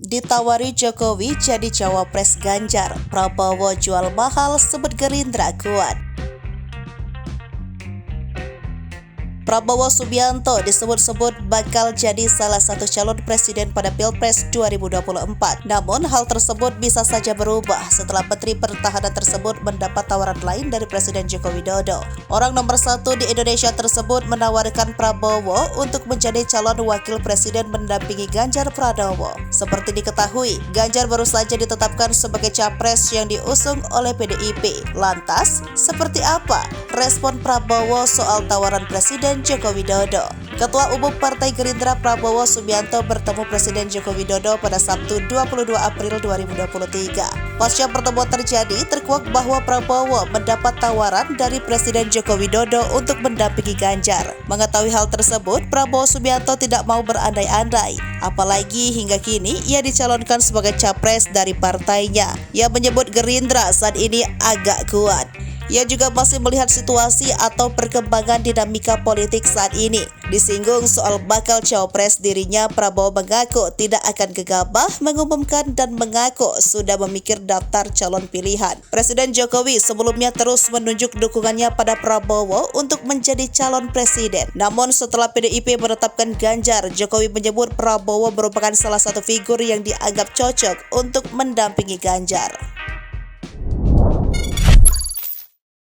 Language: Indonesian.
Ditawari Jokowi jadi cawapres Ganjar, Prabowo jual mahal sebut Gerindra kuat. Prabowo Subianto disebut-sebut bakal jadi salah satu calon presiden pada Pilpres 2024. Namun hal tersebut bisa saja berubah setelah Menteri Pertahanan tersebut mendapat tawaran lain dari Presiden Joko Widodo. Orang nomor 1 di Indonesia tersebut menawarkan Prabowo untuk menjadi calon wakil presiden mendampingi Ganjar Pranowo. Seperti diketahui, Ganjar baru saja ditetapkan sebagai capres yang diusung oleh PDIP. Lantas, seperti apa respon Prabowo soal tawaran Presiden Joko Widodo? Ketua Umum Partai Gerindra Prabowo Subianto bertemu Presiden Joko Widodo pada Sabtu 22 April 2023. Pasca pertemuan terjadi, terkuak bahwa Prabowo mendapat tawaran dari Presiden Joko Widodo untuk mendampingi Ganjar. Mengetahui hal tersebut, Prabowo Subianto tidak mau berandai-andai. Apalagi hingga kini ia dicalonkan sebagai capres dari partainya. Ia menyebut Gerindra saat ini agak kuat. Ia juga masih melihat situasi atau perkembangan dinamika politik saat ini. Disinggung soal bakal cawapres dirinya, Prabowo mengaku tidak akan gegabah mengumumkan dan mengaku sudah memikir daftar calon pilihan. Presiden Jokowi sebelumnya terus menunjuk dukungannya pada Prabowo untuk menjadi calon presiden. Namun setelah PDIP menetapkan Ganjar, Jokowi menyebut Prabowo merupakan salah satu figur yang dianggap cocok untuk mendampingi Ganjar.